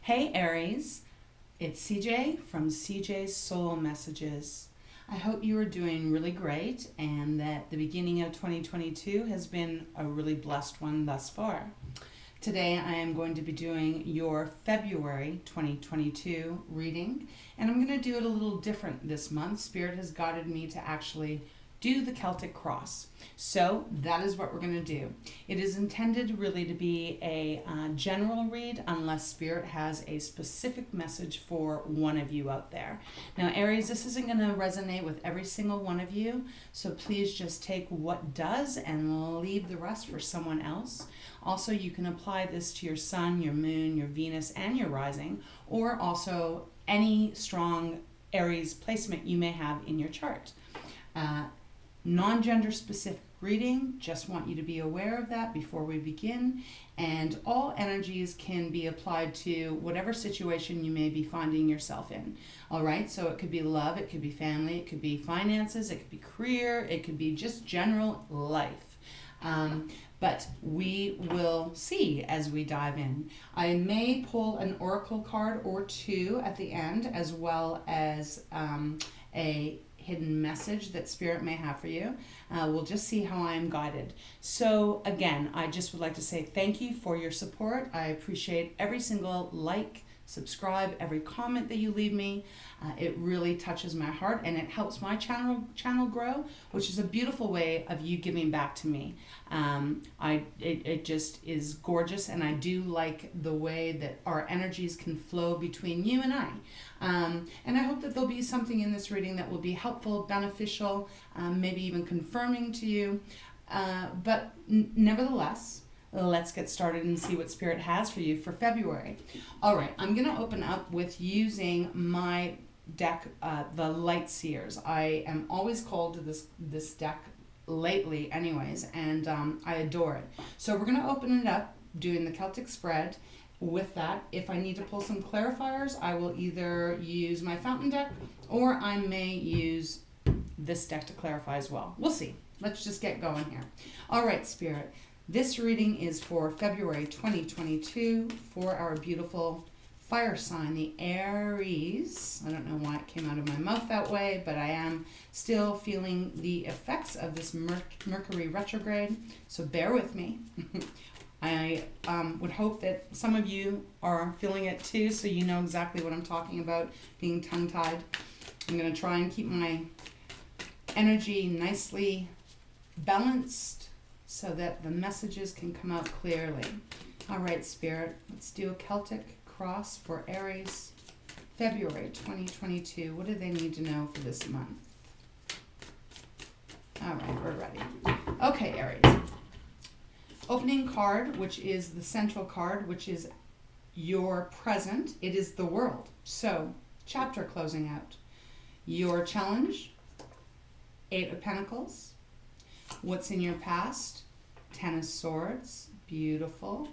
Hey Aries, it's CJ from CJ's Soul Messages. I hope you are doing really great and that the beginning of 2022 has been a really blessed one thus far. Today I am going to be doing your February 2022 reading, and I'm going to do it a little different this month. Spirit has guided me to actually do the Celtic cross. So that is what we're going to do. It is intended really to be a general read unless Spirit has a specific message for one of you out there. Now Aries, this isn't going to resonate with every single one of you, so please just take what does and leave the rest for someone else. Also, you can apply this to your sun, your moon, your Venus, and your rising, or also any strong Aries placement you may have in your chart. Non-gender specific reading, just want you to be aware of that before we begin, and all energies can be applied to whatever situation you may be finding yourself in. All right, so it could be love, it could be family, it could be finances, it could be career, it could be just general life. But we will see as we dive in. I may pull an oracle card or two at the end, as well as a hidden message that Spirit may have for you. We'll just see how I'm guided. So again, I just would like to say thank you for your support. I appreciate every single like, subscribe, every comment that you leave me. It really touches my heart and it helps my channel grow, which is a beautiful way of you giving back to me. It just is gorgeous, and I do like the way that our energies can flow between you and I. And I hope that there'll be something in this reading that will be helpful, beneficial, maybe even confirming to you. But nevertheless, let's get started and see what Spirit has for you for February. All right, I'm going to open up with using my deck, the Light Seers. I am always called to this deck lately anyways, and I adore it. So we're going to open it up doing the Celtic Spread. With that, if I need to pull some clarifiers, I will either use my fountain deck or I may use this deck to clarify as well. We'll see. Let's just get going here. All right, Spirit. This reading is for February 2022 for our beautiful fire sign, the Aries. I don't know why it came out of my mouth that way, but I am still feeling the effects of this Mercury retrograde, so bear with me. I would hope that some of you are feeling it too, so you know exactly what I'm talking about, being tongue-tied. I'm going to try and keep my energy nicely balanced so that the messages can come out clearly. All right, Spirit, let's do a Celtic cross for Aries, February 2022. What do they need to know for this month? All right, we're ready. Okay, Aries. Opening card, which is the central card, which is your present. It is the world. So, chapter closing out. Your challenge, 8 of Pentacles. What's in your past? 10 of Swords. Beautiful.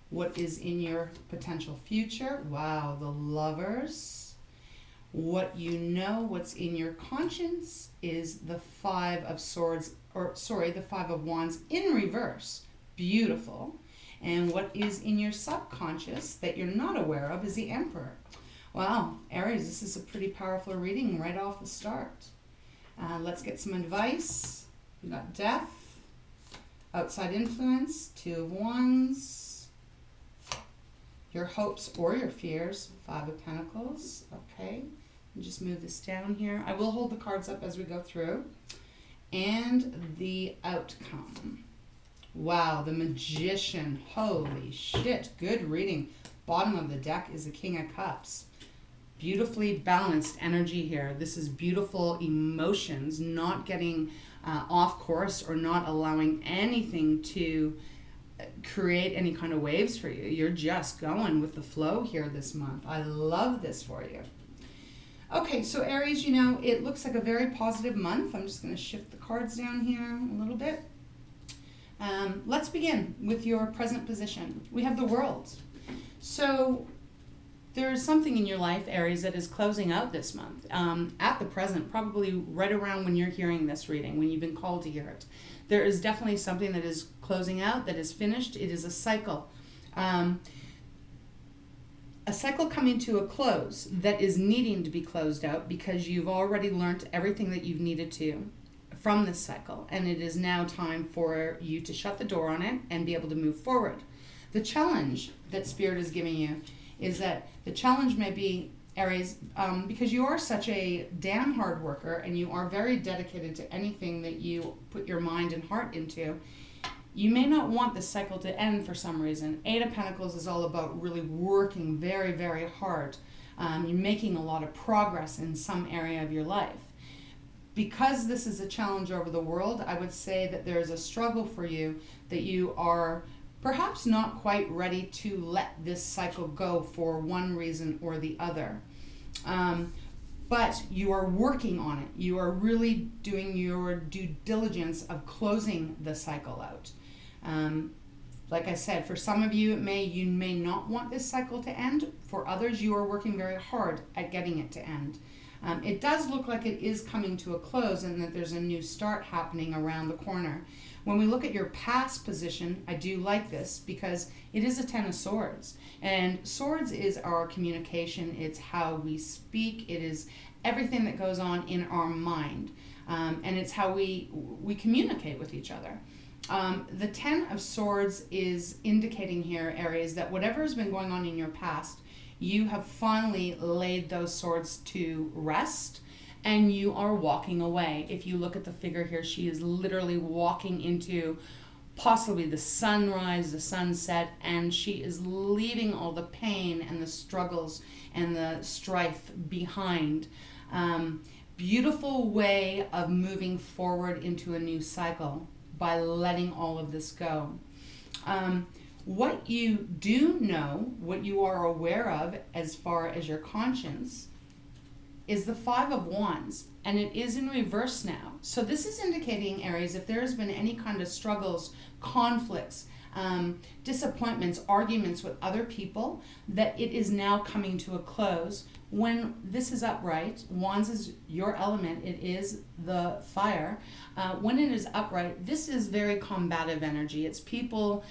What is in your potential future? Wow, the Lovers. What you know, what's in your conscience is the 5 of Swords, the 5 of Wands in reverse. Beautiful. And what is in your subconscious that you're not aware of is the Emperor. Wow, Aries, this is a pretty powerful reading right off the start. Let's get some advice. We got Death, outside influence, 2 of Wands, your hopes or your fears, 5 of Pentacles. Okay, just move this down here. I will hold the cards up as we go through. And the outcome. Wow, the Magician. Holy shit, good reading. Bottom of the deck is the King of Cups. Beautifully balanced energy here. This is beautiful emotions, not getting off course or not allowing anything to create any kind of waves for you. You're just going with the flow here this month. I love this for you. Okay, so Aries, you know, it looks like a very positive month. I'm just going to shift the cards down here a little bit. Let's begin with your present position. We have the World. So there's something in your life, Aries, that is closing out this month. At the present, probably right around when you're hearing this reading, when you've been called to hear it. There is definitely something that is closing out, that is finished. It is a cycle. A a cycle coming to a close that is needing to be closed out because you've already learned everything that you've needed to from this cycle, and it is now time for you to shut the door on it and be able to move forward. The challenge that Spirit is giving you is that the challenge may be, Aries, because you are such a damn hard worker and you are very dedicated to anything that you put your mind and heart into, you may not want this cycle to end for some reason. Eight of Pentacles is all about really working very, very hard. You're making a lot of progress in some area of your life. Because this is a challenge over the world, I would say that there is a struggle for you, that you are perhaps not quite ready to let this cycle go for one reason or the other. But you are working on it. You are really doing your due diligence of closing the cycle out. Like I said, for some of you, you may not want this cycle to end. For others, you are working very hard at getting it to end. It does look like it is coming to a close and that there's a new start happening around the corner. When we look at your past position, I do like this because it is a Ten of Swords. And swords is our communication. It's how we speak. It is everything that goes on in our mind. And it's how we communicate with each other. The Ten of Swords is indicating here, Aries, that whatever has been going on in your past, you have finally laid those swords to rest and you are walking away. If you look at the figure here, she is literally walking into possibly the sunrise, the sunset, and she is leaving all the pain and the struggles and the strife behind. Beautiful way of moving forward into a new cycle by letting all of this go. What you do know, what you are aware of as far as your conscience, is the Five of Wands, and it is in reverse now. So this is indicating, Aries, if there has been any kind of struggles, conflicts, disappointments, arguments with other people, that it is now coming to a close. When this is upright, Wands is your element, it is the fire. When it is upright, this is very combative energy. It's people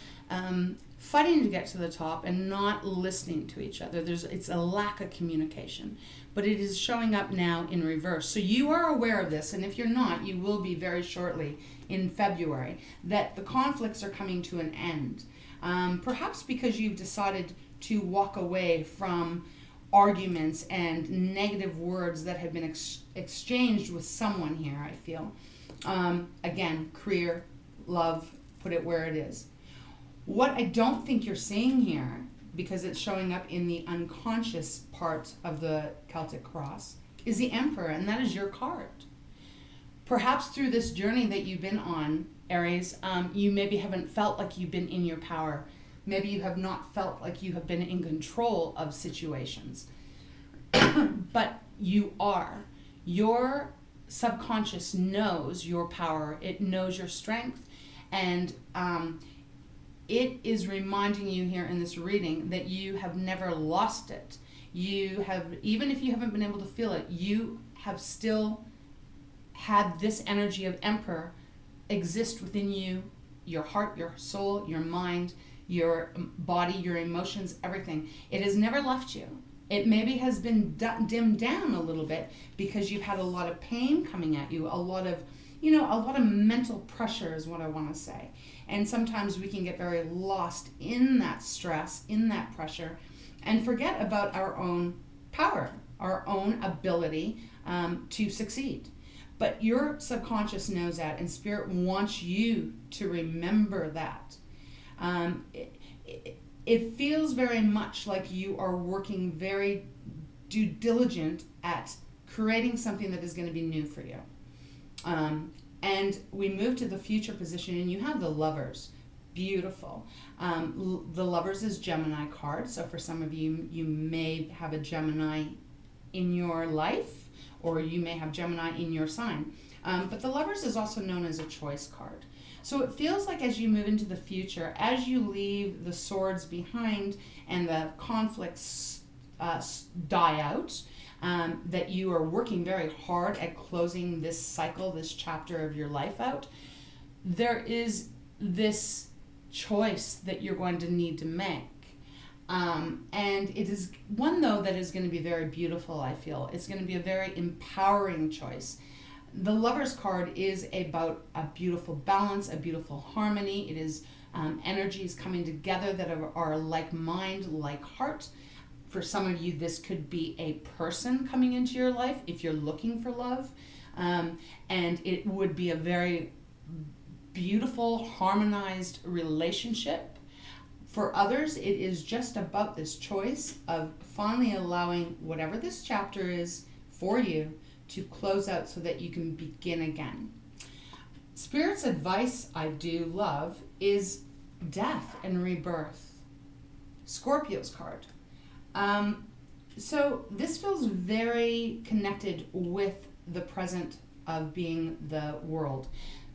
fighting to get to the top and not listening to each other. It's a lack of communication, but it is showing up now in reverse. So you are aware of this, and if you're not, you will be very shortly in February, that the conflicts are coming to an end. Perhaps because you've decided to walk away from arguments and negative words that have been exchanged with someone here, I feel. Again, career, love, put it where it is. What I don't think you're seeing here, because it's showing up in the unconscious part of the Celtic cross, is the Emperor, and that is your card. Perhaps through this journey that you've been on, Aries, you maybe haven't felt like you've been in your power. Maybe you have not felt like you have been in control of situations. But you are. Your subconscious knows your power. It knows your strength. And it is reminding you here in this reading that you have never lost it. You have, even if you haven't been able to feel it, you have still had this energy of Emperor exist within you, your heart, your soul, your mind, your body, your emotions, everything. It has never left you. It maybe has been dimmed down a little bit because you've had a lot of pain coming at you, a lot of mental pressure is what I want to say. And sometimes we can get very lost in that stress, in that pressure, and forget about our own power, our own ability to succeed. But your subconscious knows that, and Spirit wants you to remember that. It feels very much like you are working very due diligent at creating something that is going to be new for you. And we move to the future position, and you have the Lovers. Beautiful. The Lovers is Gemini card, so for some of you, you may have a Gemini in your life, or you may have Gemini in your sign. But the Lovers is also known as a choice card. So it feels like as you move into the future, as you leave the swords behind and the conflicts die out, that you are working very hard at closing this cycle, this chapter of your life out. There is this choice that you're going to need to make. And it is one, though, that is going to be very beautiful, I feel. It's going to be a very empowering choice. The Lover's card is about a beautiful balance, a beautiful harmony. It is energies coming together that are like mind, like heart. For some of you, this could be a person coming into your life if you're looking for love. And it would be a very beautiful, harmonized relationship. For others, it is just about this choice of finally allowing whatever this chapter is for you to close out so that you can begin again. Spirit's advice I do love is death and rebirth. Scorpio's card. So this feels very connected with the present of being the world.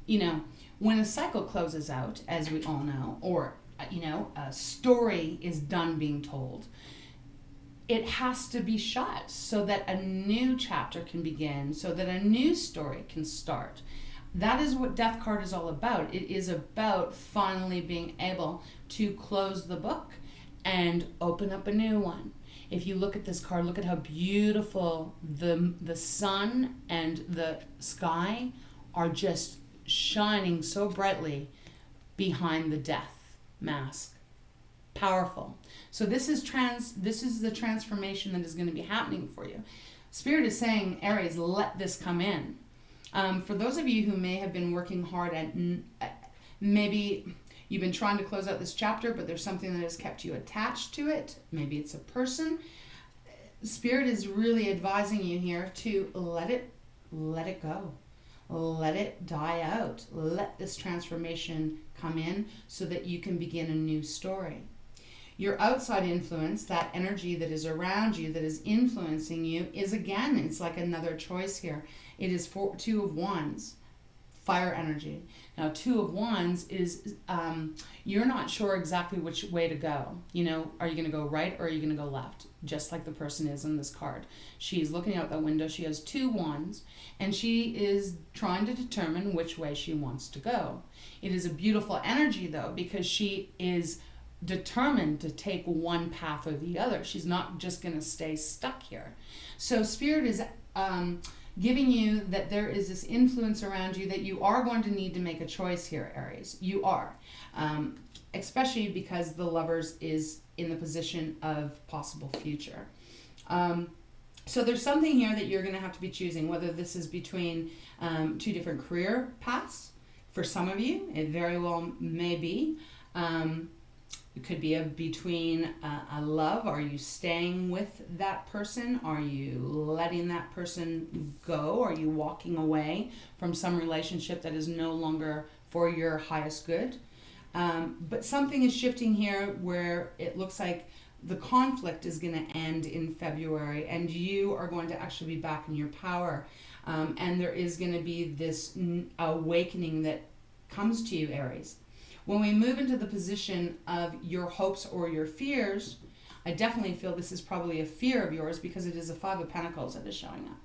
You know, when a cycle closes out, as we all know, or a story is done being told, it has to be shut so that a new chapter can begin, so that a new story can start. That is what Death card is all about. It is about finally being able to close the book and open up a new one. If you look at this card, look at how beautiful the sun and the sky are just shining so brightly behind the death mask. Powerful. So this is the transformation that is going to be happening for you. Spirit is saying, Aries, let this come in. For those of you who may have been working hard at maybe you've been trying to close out this chapter, but there's something that has kept you attached to it. Maybe it's a person. Spirit is really advising you here to let it go. Let it die out. Let this transformation come in so that you can begin a new story. Your outside influence, that energy that is around you, that is influencing you, is again, it's like another choice here. It is Two of Wands, fire energy. Now, Two of Wands is you're not sure exactly which way to go. Are you going to go right or are you going to go left? Just like the person is on this card. She's looking out the window. She has two wands and she is trying to determine which way she wants to go. It is a beautiful energy, though, because she is determined to take one path or the other. She's not just going to stay stuck here. So Spirit is giving you that there is this influence around you that you are going to need to make a choice here, Aries. You are. Especially because the Lovers is in the position of possible future. So there's something here that you're going to have to be choosing, whether this is between two different career paths. For some of you, it very well may be. It could be between a love. Are you staying with that person? Are you letting that person go? Are you walking away from some relationship that is no longer for your highest good? But something is shifting here where it looks like the conflict is going to end in February and you are going to actually be back in your power. And there is going to be this awakening that comes to you, Aries. When we move into the position of your hopes or your fears, I definitely feel this is probably a fear of yours because it is a Five of Pentacles that is showing up.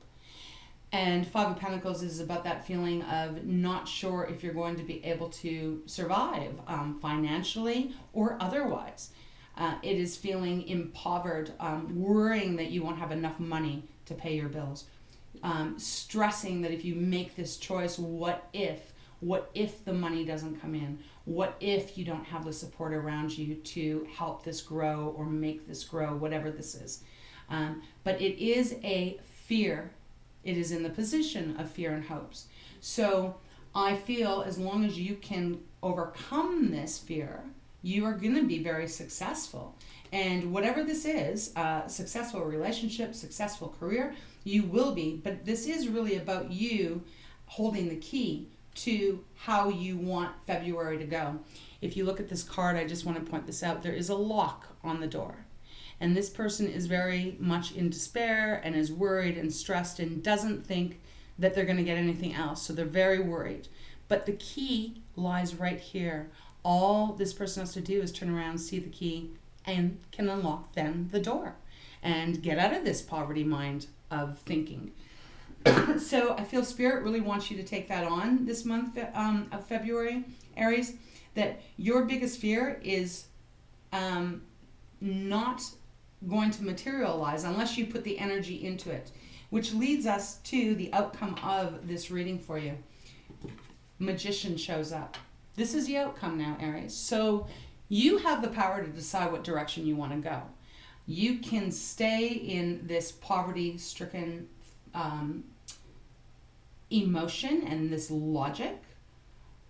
And Five of Pentacles is about that feeling of not sure if you're going to be able to survive financially or otherwise. It is feeling impoverished, worrying that you won't have enough money to pay your bills, stressing that if you make this choice, what if the money doesn't come in? What if you don't have the support around you to help this grow or make this grow, whatever this is? But it is a fear. It is in the position of fear and hopes. So I feel as long as you can overcome this fear, you are going to be very successful. And whatever this is, successful relationship, successful career, you will be. But this is really about you holding the key to how you want February to go. If you look at this card, I just want to point this out. There is a lock on the door. And this person is very much in despair and is worried and stressed and doesn't think that they're going to get anything else. So they're very worried. But the key lies right here. All this person has to do is turn around, see the key, and can unlock then the door and get out of this poverty mind of thinking. So I feel Spirit really wants you to take that on this month of February, Aries, that your biggest fear is not going to materialize unless you put the energy into it, which leads us to the outcome of this reading for you. Magician shows up. This is the outcome now, Aries. So you have the power to decide what direction you want to go. You can stay in this poverty-stricken emotion and this logic,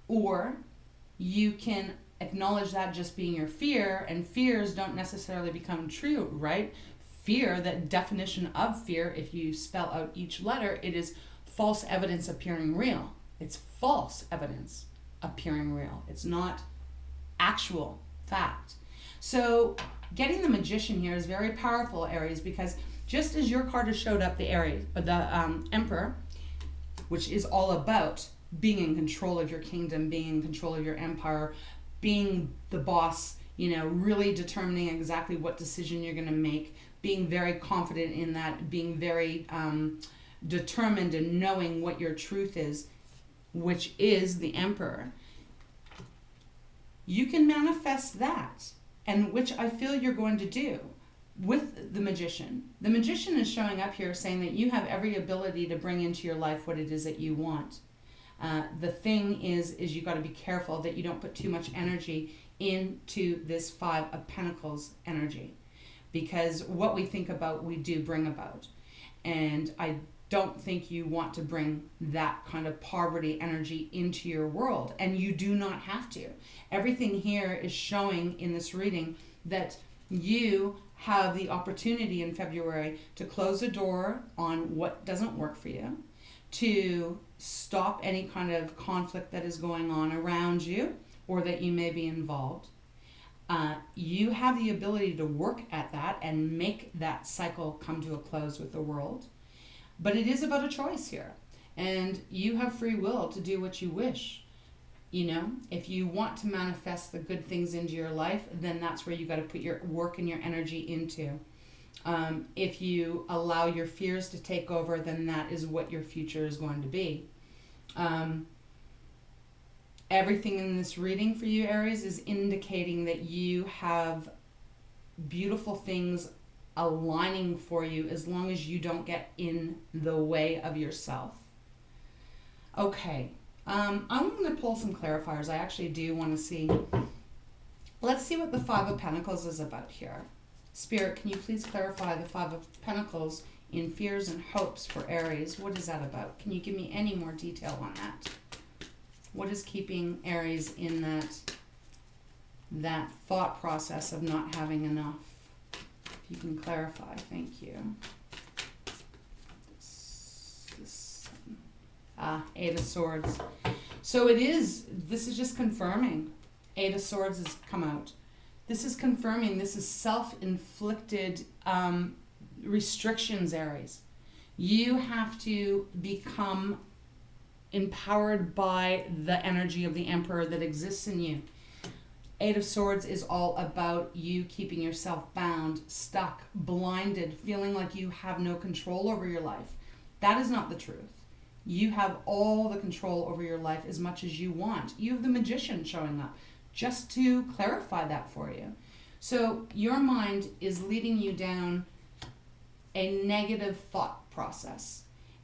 or you can acknowledge that just being your fear, and fears don't necessarily become true, right? Fear, that definition of fear, if you spell out each letter, it is false evidence appearing real. It's false evidence appearing real. It's not actual fact. So getting the Magician here is very powerful, Aries, because just as your card has showed up, the Emperor, which is all about being in control of your kingdom, being in control of your empire, being the boss, really determining exactly what decision you're going to make, being very confident in that, being very determined in knowing what your truth is, which is the Emperor. You can manifest that, and which I feel you're going to do with the Magician. The Magician is showing up here saying that you have every ability to bring into your life what it is that you want. The thing is you got to be careful that you don't put too much energy into this Five of Pentacles energy, because what we think about, we do bring about. And I don't think you want to bring that kind of poverty energy into your world, and you do not have to. Everything here is showing in this reading that you have the opportunity in February to close a door on what doesn't work for you, to stop any kind of conflict that is going on around you or that you may be involved. You have the ability to work at that and make that cycle come to a close with the world. But it is about a choice here. And you have free will to do what you wish. If you want to manifest the good things into your life, then that's where you got to put your work and your energy into. If you allow your fears to take over, then that is what your future is going to be. Everything in this reading for you, Aries, is indicating that you have beautiful things aligning for you as long as you don't get in the way of yourself. Okay, I'm going to pull some clarifiers. I actually do want to see. Let's see what the Five of Pentacles is about here. Spirit, can you please clarify the Five of Pentacles in fears and hopes for Aries? What is that about? Can you give me any more detail on that? What is keeping Aries in that thought process of not having enough? If you can clarify, thank you. Eight of Swords. So this is just confirming. Eight of Swords has come out. This is confirming this is self-inflicted restrictions, Aries. You have to become empowered by the energy of the Emperor that exists in you. Eight of Swords is all about you keeping yourself bound, stuck, blinded, feeling like you have no control over your life. That is not the truth. You have all the control over your life as much as you want. You have the Magician showing up just to clarify that for you. So your mind is leading you down a negative thought process,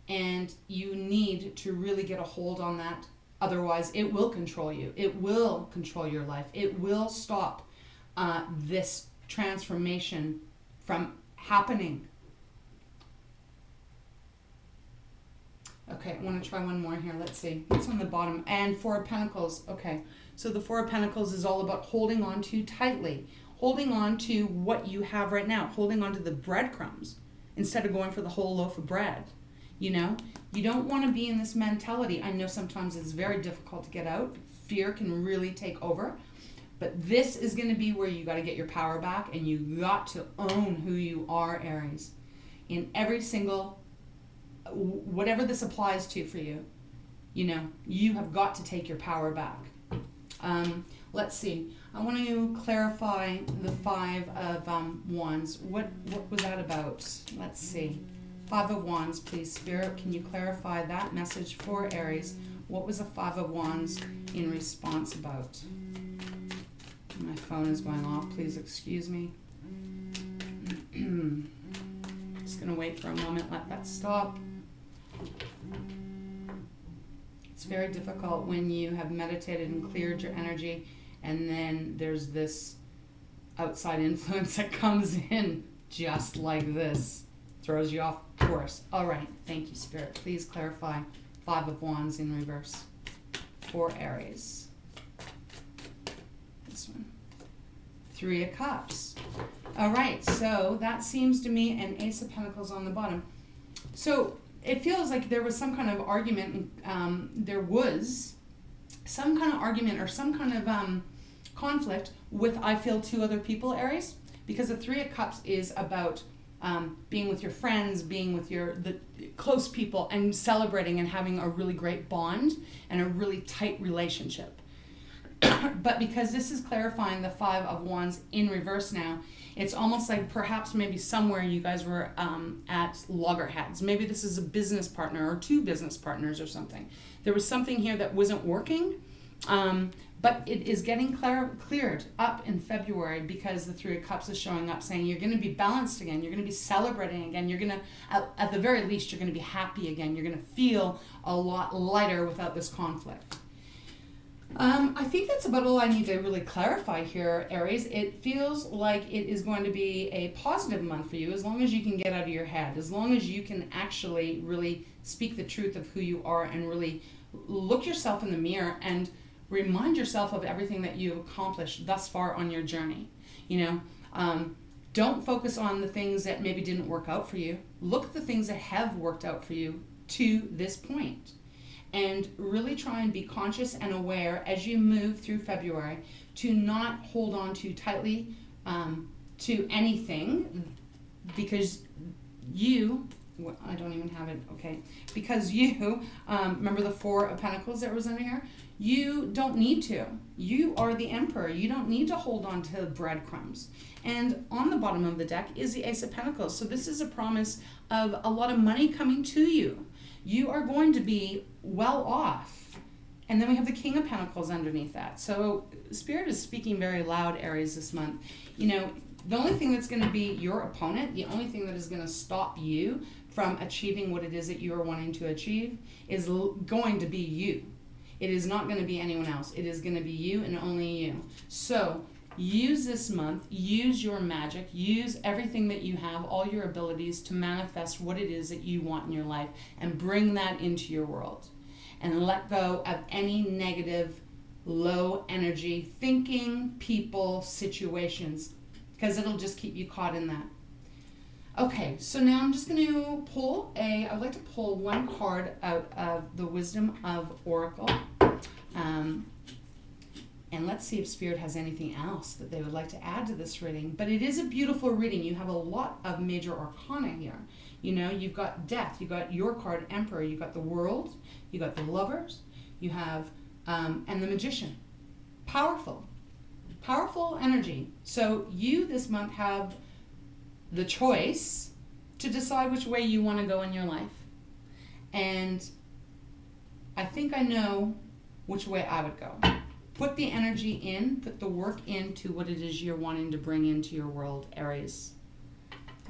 and you need to really get a hold on that. Otherwise, it will control you. It will control your life. It will stop this transformation from happening. Okay, I want to try one more here. Let's see. What's on the bottom? And Four of Pentacles. Okay, so the Four of Pentacles is all about holding on to tightly. Holding on to what you have right now. Holding on to the breadcrumbs instead of going for the whole loaf of bread. You don't want to be in this mentality. I know sometimes it's very difficult to get out. Fear can really take over. But this is going to be where you got to get your power back, and you got to own who you are, Aries. In every single, whatever this applies to for you, you have got to take your power back. Let's see. I want to clarify the Five of Wands. What was that about? Let's see. Five of Wands, please, Spirit. Can you clarify that message for Aries? What was the Five of Wands in response about? My phone is going off. Please excuse me. going to wait for a moment, let that stop. It's very difficult when you have meditated and cleared your energy, and then there's this outside influence that comes in just like this. Throws you off course. All right. Thank you, Spirit. Please clarify 5 of Wands in reverse for Aries. This one. 3 of Cups. All right. So that seems to me an Ace of Pentacles on the bottom. So it feels like there was some kind of argument. There was some kind of argument or some kind of conflict with, I feel, 2 other people, Aries, because the 3 of Cups is about being with your friends, being with the close people, and celebrating and having a really great bond and a really tight relationship. But because this is clarifying the 5 of Wands in reverse now, it's almost like perhaps maybe somewhere you guys were at loggerheads. Maybe this is a business partner or 2 business partners or something. There was something here that wasn't working, but it is getting cleared up in February because the 3 of Cups is showing up saying you're going to be balanced again. You're going to be celebrating again. You're going to, at the very least, you're going to be happy again. You're going to feel a lot lighter without this conflict. I think that's about all I need to really clarify here, Aries. It feels like it is going to be a positive month for you as long as you can get out of your head, as long as you can actually really speak the truth of who you are and really look yourself in the mirror and remind yourself of everything that you've accomplished thus far on your journey. Don't focus on the things that maybe didn't work out for you. Look at the things that have worked out for you to this point. And really try and be conscious and aware as you move through February to not hold on too tightly to anything, because I don't even have it, okay. Because remember the 4 of Pentacles that was in here? You don't need to. You are the Emperor. You don't need to hold on to breadcrumbs. And on the bottom of the deck is the Ace of Pentacles. So this is a promise of a lot of money coming to you. You are going to be well off. And then we have the King of Pentacles underneath that. So Spirit is speaking very loud, Aries, this month. The only thing that's going to be your opponent, the only thing that is going to stop you from achieving what it is that you are wanting to achieve is going to be you. It is not going to be anyone else. It is going to be you and only you. So use this month, use your magic, use everything that you have, all your abilities to manifest what it is that you want in your life and bring that into your world. And let go of any negative, low energy thinking, people, situations, because it'll just keep you caught in that. Okay, so now I'm just going to I'd like to pull one card out of the Wisdom of Oracle. And let's see if Spirit has anything else that they would like to add to this reading. But it is a beautiful reading. You have a lot of major arcana here. You've got Death, you've got your card, Emperor, you've got the World, you've got the Lovers, you have, and the Magician. Powerful energy. So you this month have the choice to decide which way you want to go in your life. And I think I know which way I would go. Put the energy in, put the work into what it is you're wanting to bring into your world, Aries.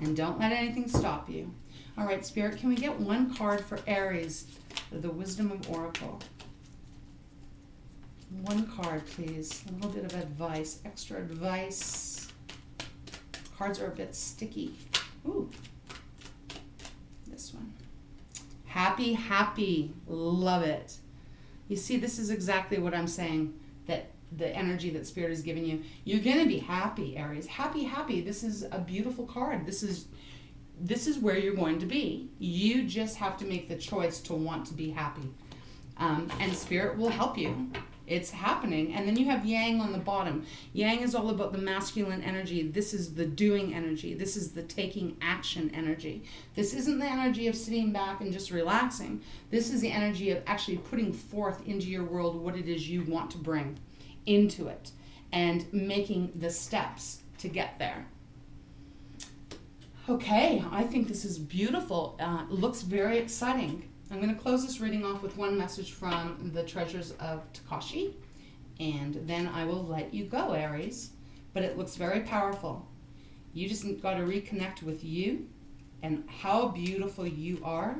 And don't let anything stop you. All right, Spirit, can we get one card for Aries, the Wisdom of Oracle? One card, please. A little bit of advice, extra advice. Cards are a bit sticky. Ooh. This one. Happy. Love it. You see, this is exactly what I'm saying, that the energy that Spirit is giving you. You're going to be happy, Aries. Happy. This is a beautiful card. This is where you're going to be. You just have to make the choice to want to be happy. And Spirit will help you. It's happening. And then you have Yang on the bottom. Yang is all about the masculine energy. This is the doing energy. This is the taking action energy. This isn't the energy of sitting back and just relaxing. This is the energy of actually putting forth into your world what it is you want to bring into it and making the steps to get there. Okay, I think this is beautiful. Looks very exciting. I'm going to close this reading off with one message from the Treasures of Tikashi, and then I will let you go, Aries. But it looks very powerful. You just got to reconnect with you and how beautiful you are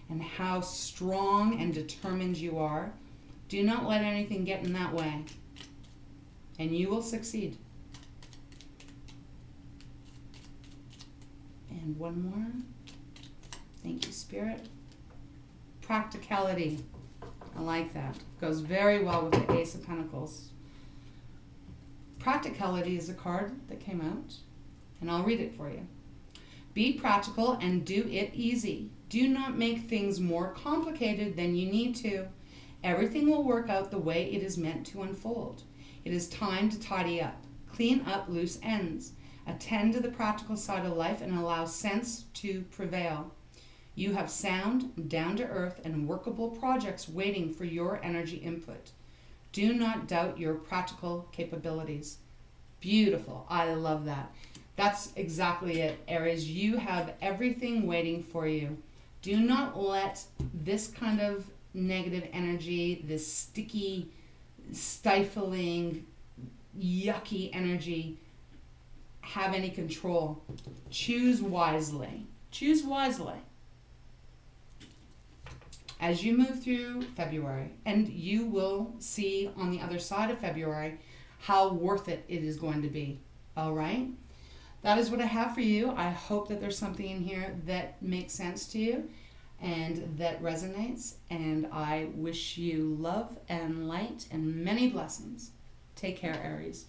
and how strong and determined you are. Do not let anything get in that way, and you will succeed. And one more. Thank you, Spirit. Practicality. I like that. Goes very well with the Ace of Pentacles. Practicality is a card that came out, and I'll read it for you. Be practical and do it easy. Do not make things more complicated than you need to. Everything will work out the way it is meant to unfold. It is time to tidy up, clean up loose ends, attend to the practical side of life, and allow sense to prevail. You have sound, down-to-earth, and workable projects waiting for your energy input. Do not doubt your practical capabilities. Beautiful. I love that. That's exactly it, Aries. You have everything waiting for you. Do not let this kind of negative energy, this sticky, stifling, yucky energy have any control. Choose wisely. Choose wisely. As you move through February, and you will see on the other side of February how worth it is going to be. All right? That is what I have for you. I hope that there's something in here that makes sense to you and that resonates. And I wish you love and light and many blessings. Take care, Aries.